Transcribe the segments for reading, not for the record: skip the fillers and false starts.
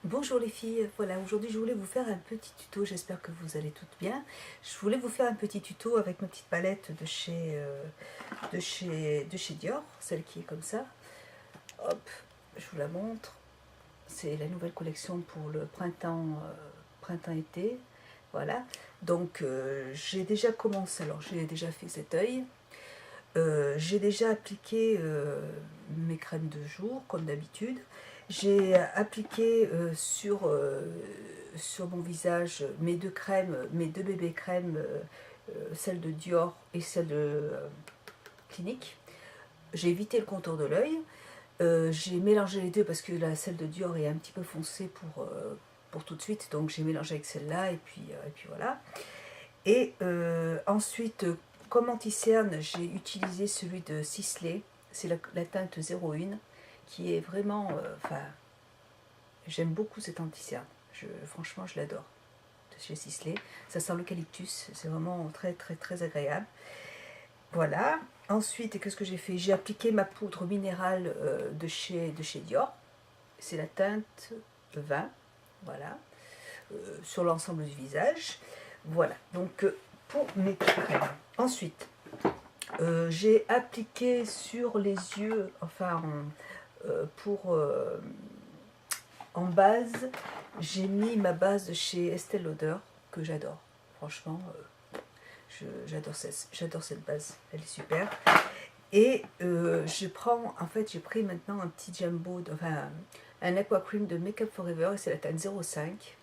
Bonjour les filles, voilà, aujourd'hui je voulais vous faire un petit tuto, j'espère que vous allez toutes bien. Je voulais vous faire un petit tuto avec ma petite palette de chez Dior, celle qui est comme ça. Hop, je vous la montre. C'est la nouvelle collection pour le printemps-été. Voilà, donc j'ai déjà commencé, alors j'ai déjà fait cet œil. J'ai déjà appliqué mes crèmes de jour, comme d'habitude. J'ai appliqué sur mon visage mes deux crèmes, mes deux bébés crèmes, celle de Dior et celle de Clinique. J'ai évité le contour de l'œil. J'ai mélangé les deux parce que celle de Dior est un petit peu foncée pour tout de suite. Donc j'ai mélangé avec celle-là et puis voilà. Et ensuite, comme anti-cerne, j'ai utilisé celui de Sisley. C'est la teinte 01 qui est vraiment... Enfin, j'aime beaucoup cet anti-cerne. Franchement, je l'adore. De chez Sisley. Ça sent l'eucalyptus. C'est vraiment très, très, très agréable. Voilà. Ensuite, qu'est-ce que j'ai fait? J'ai appliqué ma poudre minérale de chez Dior. C'est la teinte 20. Voilà. Sur l'ensemble du visage. Voilà. Donc, pour mes crèmes. Ensuite, j'ai appliqué sur les yeux, enfin en base, j'ai mis ma base de chez Estée Lauder que j'adore. Franchement, j'adore cette base, elle est super. Et en fait, j'ai pris maintenant un petit jumbo, enfin un aqua cream de Make Up Forever et c'est la teinte 05.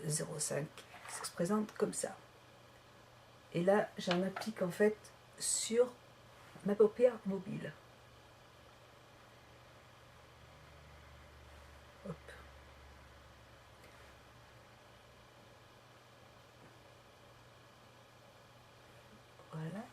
05, ça se présente comme ça. Et là, j'en applique en fait sur ma paupière mobile. Hop. Voilà.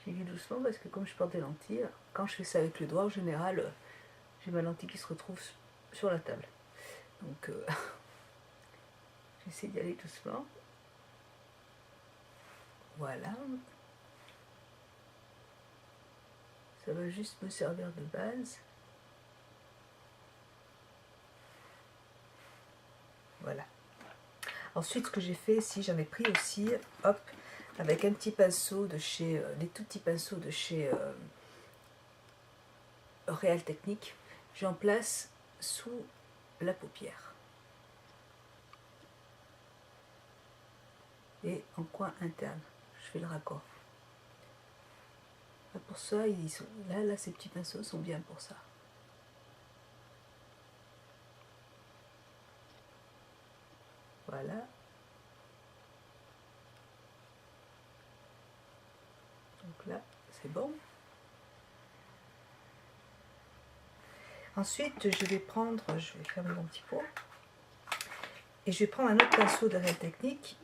J'y vais doucement parce que comme je porte des lentilles, quand je fais ça avec le doigt, en général, j'ai ma lentille qui se retrouve sur la table. Donc, j'essaie d'y aller doucement. Voilà. Ça va juste me servir de base. Voilà. Ensuite, ce que j'ai fait, si j'en ai pris aussi, hop, avec un petit pinceau de chez, les tout petits pinceaux de chez Real Technique, j'en place sous la paupière. Et en coin interne, je fais le raccord. Pour ça, là, ces petits pinceaux sont bien pour ça. Voilà. Donc là, c'est bon. Ensuite, je vais fermer mon petit pot. Et je vais prendre un autre pinceau de Real Technique.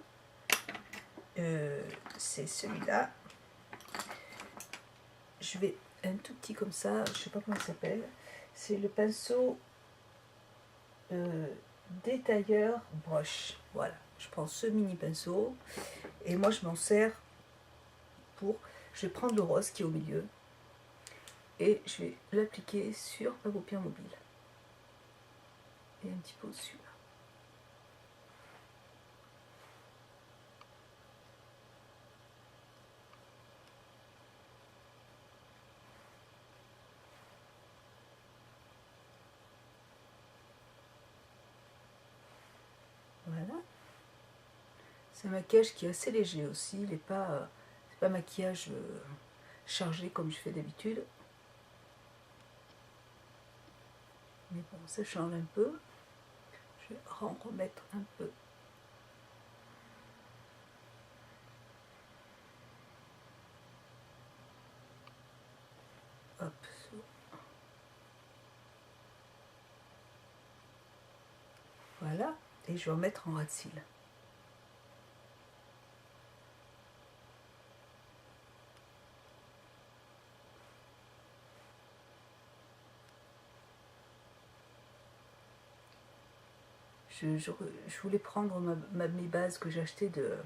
C'est celui-là. Je vais un tout petit comme ça, je ne sais pas comment il s'appelle. C'est le pinceau détailleur broche. Voilà, je prends ce mini pinceau et moi je m'en sers pour... Je vais prendre le rose qui est au milieu et je vais l'appliquer sur ma paupière mobile. Et un petit peu au-dessus. Voilà. C'est un maquillage qui est assez léger aussi. Il n'est pas, c'est pas un maquillage chargé comme je fais d'habitude. Mais bon, ça change un peu. Je vais en remettre un peu. Hop. Voilà. Et je vais en mettre en ras de cils. Je voulais prendre mes bases que j'ai achetées de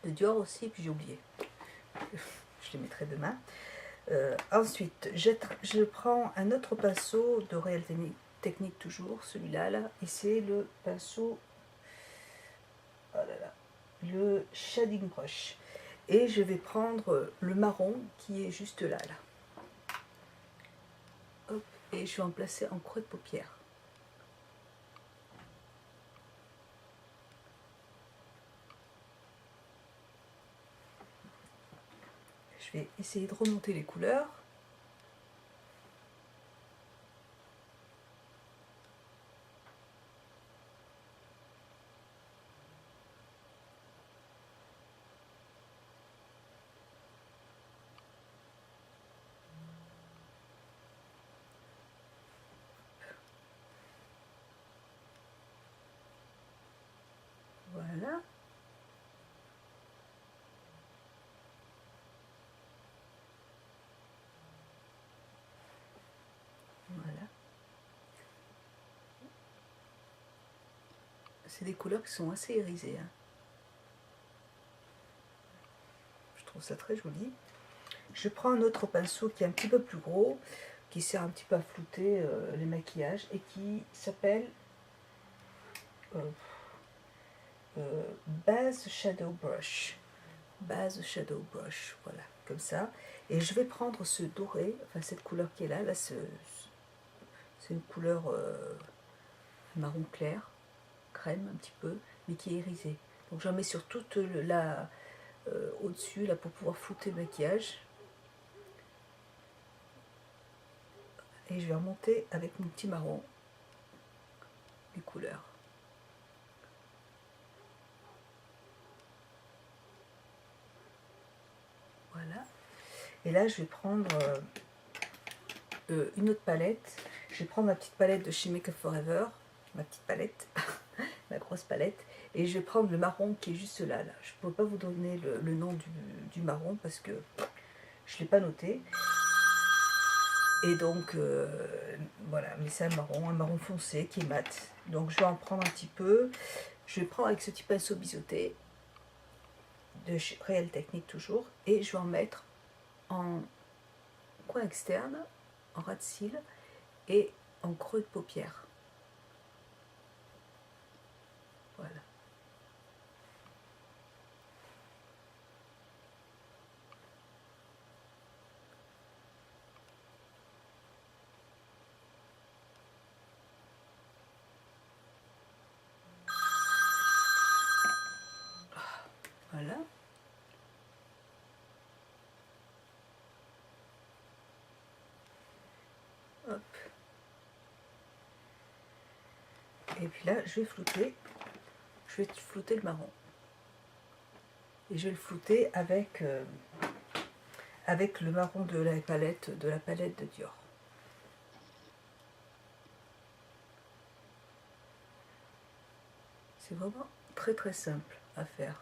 Dior aussi, puis j'ai oublié. Je les mettrai demain. Ensuite, je prends un autre pinceau de Real Technique toujours, celui-là, là, et c'est le pinceau, oh là là, le Shading Brush. Et je vais prendre le marron qui est juste là, là. Hop, et je vais en placer en creux de paupière. Je vais essayer de remonter les couleurs. Voilà. Voilà. C'est des couleurs qui sont assez irisées, hein. Je trouve ça très joli. Je prends un autre pinceau qui est un petit peu plus gros, qui sert un petit peu à flouter les maquillages et qui s'appelle Base Shadow Brush. Base Shadow Brush, voilà, comme ça. Et je vais prendre ce doré, enfin cette couleur qui est là, c'est une couleur marron clair, crème un petit peu, mais qui est irisée. Donc j'en mets sur toute la au-dessus là pour pouvoir flouter le maquillage. Et je vais remonter avec mon petit marron les couleurs. Voilà. Et là, je vais prendre une autre palette. Je vais prendre ma petite palette de chez Make Up For Ever, ma petite palette, ma grosse palette, et je vais prendre le marron qui est juste là. Je ne peux pas vous donner le nom du marron parce que je ne l'ai pas noté. Et donc, voilà, mais c'est un marron foncé qui est mat. Donc, je vais en prendre un petit peu. Je vais prendre avec ce petit pinceau biseauté de chez Real Technique toujours, et je vais en mettre en coin externe, en ras de cils et en creux de paupière. Voilà. Voilà. Hop. Et puis là, je vais flouter le marron. Et je vais le flouter avec, avec le marron de la palette de Dior. C'est vraiment très très simple à faire.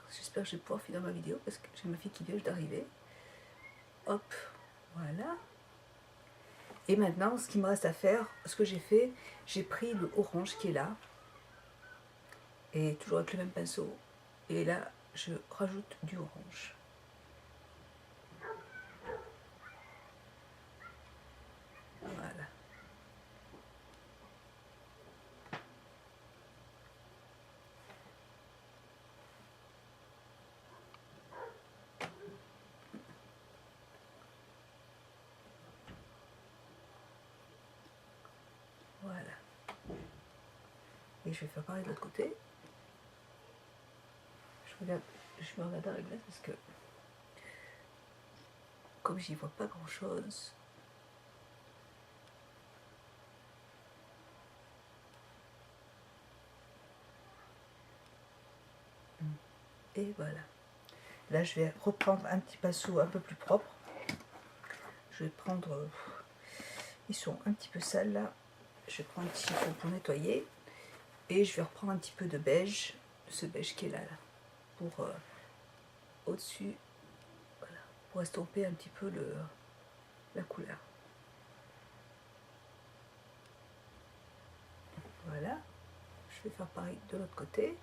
J'espère que je vais pouvoir finir ma vidéo parce que j'ai ma fille qui vient d'arriver. Hop, voilà. Et maintenant, ce qu'il me reste à faire, ce que j'ai fait, j'ai pris le orange qui est là, et toujours avec le même pinceau. Et là, je rajoute du orange. Voilà. Voilà. Et je vais faire pareil de l'autre côté. Je me regarde dans la glace parce que comme j'y vois pas grand chose. Et voilà. Là, je vais reprendre un petit pinceau un peu plus propre. Je vais prendre... ils sont un petit peu sales là. Je vais prendre un petit chiffon pour nettoyer. Et je vais reprendre un petit peu de beige, ce beige qui est là, pour au-dessus, voilà, pour estomper un petit peu la couleur. je vais faire pareil de l'autre côté.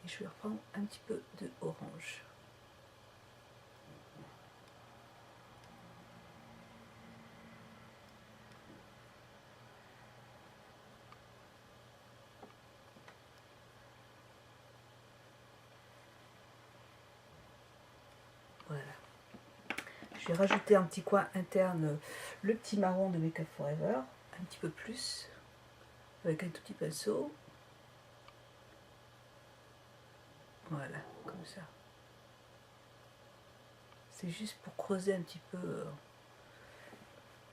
Et je vais reprendre un petit peu de orange. Voilà. Je vais rajouter un petit coin interne, le petit marron de Make Up For Ever, un petit peu plus, avec un tout petit pinceau. Voilà, comme ça. C'est juste pour creuser un petit peu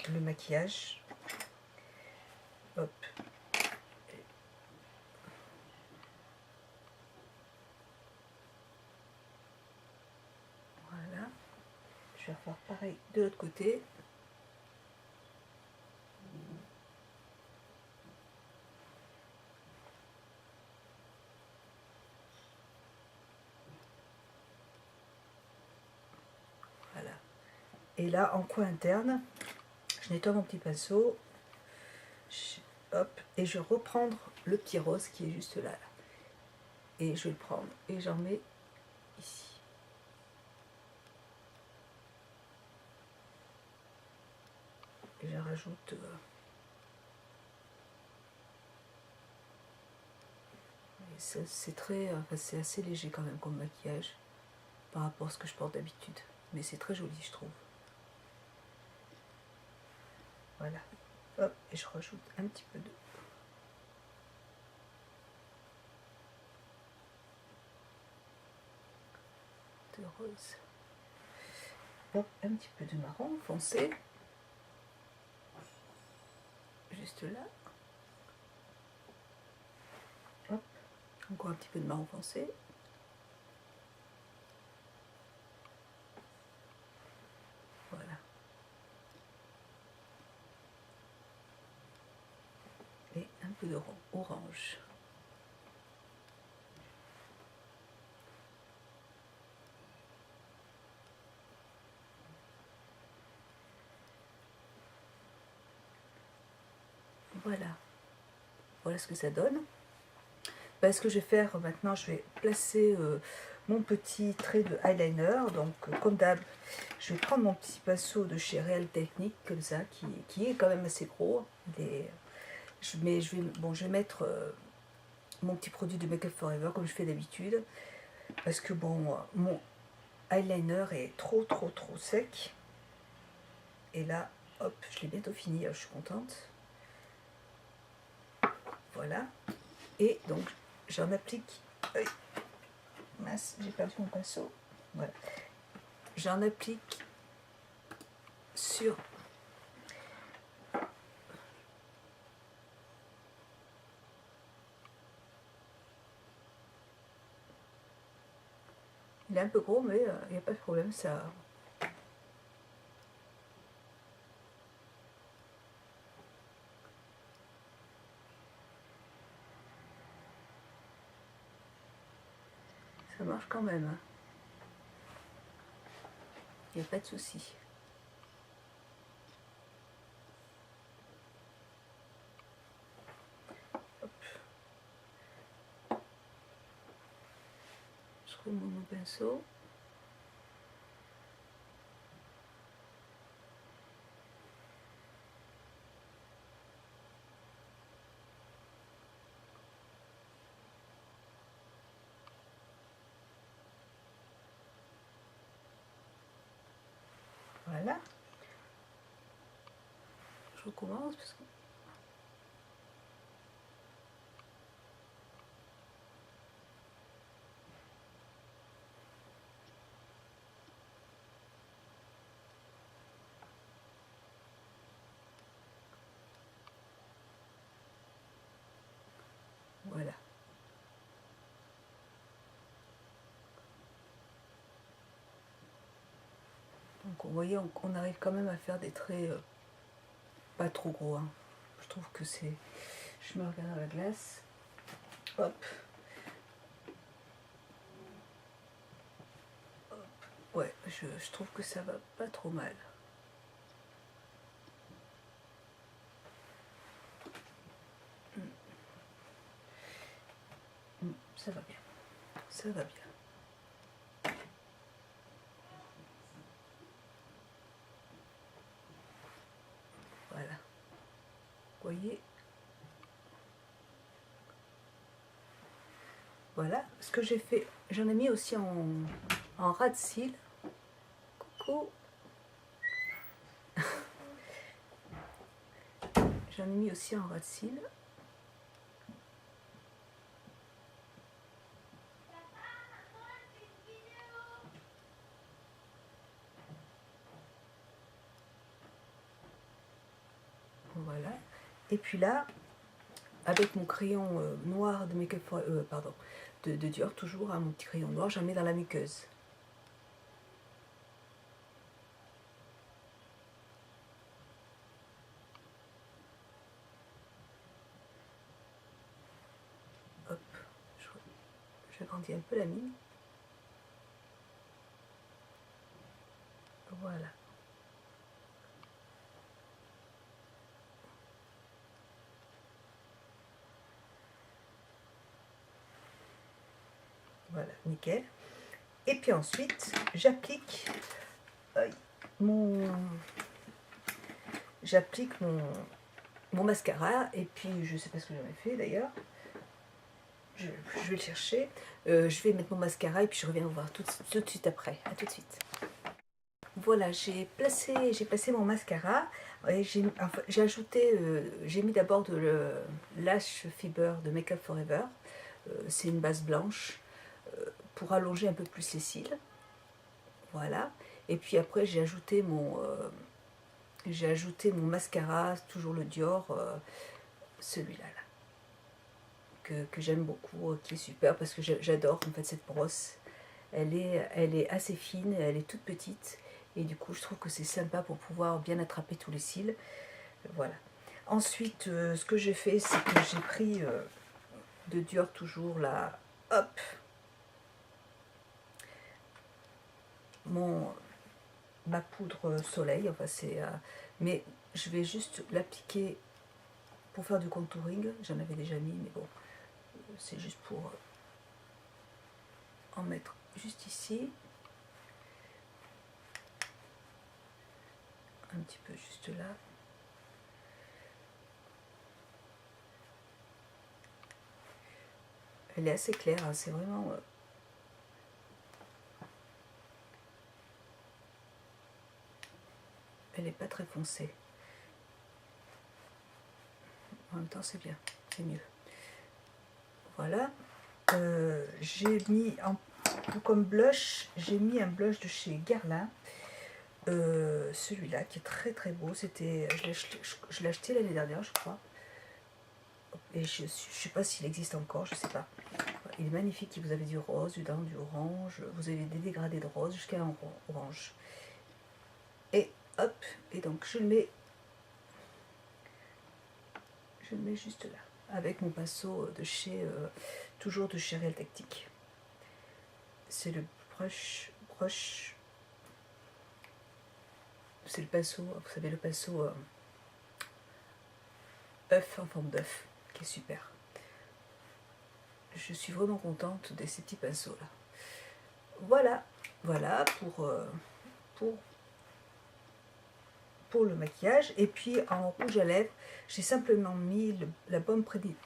le maquillage. Hop. Voilà. Je vais refaire pareil de l'autre côté. Voilà. Et là, en coin interne, je nettoie mon petit pinceau. Hop. Et je vais reprendre le petit rose qui est juste là. Et je vais le prendre et j'en mets ici. Et je rajoute c'est très, enfin, c'est assez léger quand même comme maquillage par rapport à ce que je porte d'habitude, mais c'est très joli, je trouve. Voilà. Hop, et je rajoute un petit peu de rose. Hop, un petit peu de marron foncé. Juste là. Hop, encore un petit peu de marron foncé. Voilà. Et un peu d'orange. Voilà. Voilà ce que ça donne. Ce que je vais faire maintenant, je vais placer mon petit trait de eyeliner. Donc, comme d'hab, je vais prendre mon petit pinceau de chez Real Technique, comme ça, qui est quand même assez gros. Je vais mettre mon petit produit de Make Up For Ever, comme je fais d'habitude. Parce que, bon, mon eyeliner est trop sec. Et là, hop, je l'ai bientôt fini, je suis contente. Voilà. Et donc, j'en applique... Mince, j'ai perdu mon pinceau. Voilà. J'en applique sur il est un peu gros, mais il n'y a pas de problème, ça marche quand même, hein. Il n'y a pas de souci. Je remets mon pinceau. Voilà. Je recommence parce que... Voilà. Donc vous voyez, on arrive quand même à faire des traits pas trop gros, hein. Je trouve que c'est... Je me regarde dans la glace. Hop. Hop. Ouais, je trouve que ça va pas trop mal. ça va bien. Ça va bien. Voilà. Vous voyez? Voilà. Ce que j'ai fait, j'en ai mis aussi en ras de cils. Coucou. J'en ai mis aussi en ras de cils. Voilà. Et puis là, avec mon crayon noir de Make Up pardon, de Dior, toujours, hein, mon petit crayon noir, j'en mets dans la muqueuse. Hop, j'agrandis un peu la mine. Voilà. Voilà, nickel. Et puis ensuite, j'applique mon mascara. Et puis, je sais pas ce que j'en ai fait d'ailleurs. Je vais le chercher. Je vais mettre mon mascara et puis je reviens vous voir tout de suite après. À tout de suite. Voilà, j'ai placé mon mascara. J'ai ajouté, j'ai mis d'abord de Lash Fiber de Make Up Forever. C'est une base blanche pour allonger un peu plus les cils. Voilà. Et puis après, j'ai ajouté mon mascara, toujours le Dior, celui-là, que j'aime beaucoup, qui est super parce que j'adore en fait cette brosse. Elle est assez fine, elle est toute petite et du coup je trouve que c'est sympa pour pouvoir bien attraper tous les cils. Voilà. Ensuite, ce que j'ai fait, c'est que j'ai pris de Dior toujours là, hop, ma poudre soleil, enfin mais je vais juste l'appliquer pour faire du contouring. J'en avais déjà mis, mais bon, c'est juste pour en mettre juste ici, un petit peu juste là. Elle est assez claire, hein, c'est vraiment elle n'est pas très foncée. En même temps, c'est bien, c'est mieux. Voilà. J'ai mis comme blush, j'ai mis un blush de chez Guerlain. Celui-là qui est très très beau. C'était, je l'ai acheté l'année dernière, je crois. Et je ne sais pas s'il existe encore, je sais pas. Il est magnifique. Vous avez du rose, du orange. Vous avez des dégradés de rose jusqu'à un orange. Et hop, et donc je le mets juste là, avec mon pinceau de chez, toujours de chez Real Tactique. C'est le brush, c'est le pinceau, vous savez, le pinceau œuf en forme d'œuf, qui est super. Je suis vraiment contente de ces petits pinceaux là. Voilà pour le maquillage. Et puis en rouge à lèvres, j'ai simplement mis la baume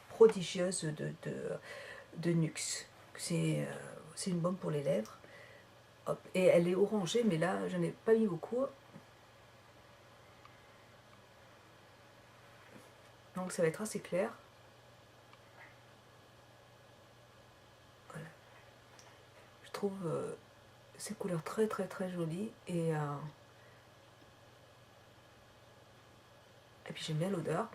prodigieuse de NYX. C'est une baume pour les lèvres. Hop. Et elle est orangée, mais là, je n'ai pas mis beaucoup. Donc ça va être assez clair. Voilà. Je trouve ces couleurs très très très jolies. Et puis j'aime bien l'odeur.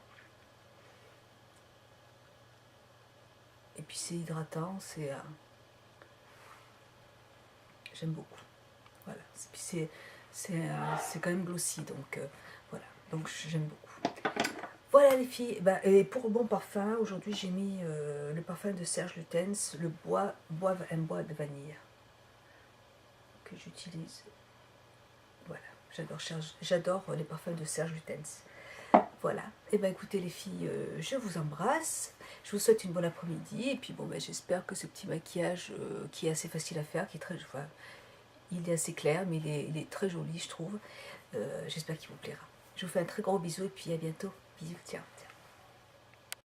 Et puis c'est hydratant, j'aime beaucoup. Voilà. Puis c'est quand même glossy, donc voilà. Donc j'aime beaucoup. Voilà les filles. Et pour bon parfum, aujourd'hui j'ai mis le parfum de Serge Lutens, le bois de vanille, que j'utilise. Voilà. J'adore les parfums de Serge Lutens. Voilà. Et bien écoutez les filles, je vous embrasse. Je vous souhaite une bonne après-midi. Et puis bon, ben, j'espère que ce petit maquillage qui est assez facile à faire, qui est très, enfin, il est assez clair, mais il est très joli, je trouve. J'espère qu'il vous plaira. Je vous fais un très gros bisou et puis à bientôt. Bisous, ciao.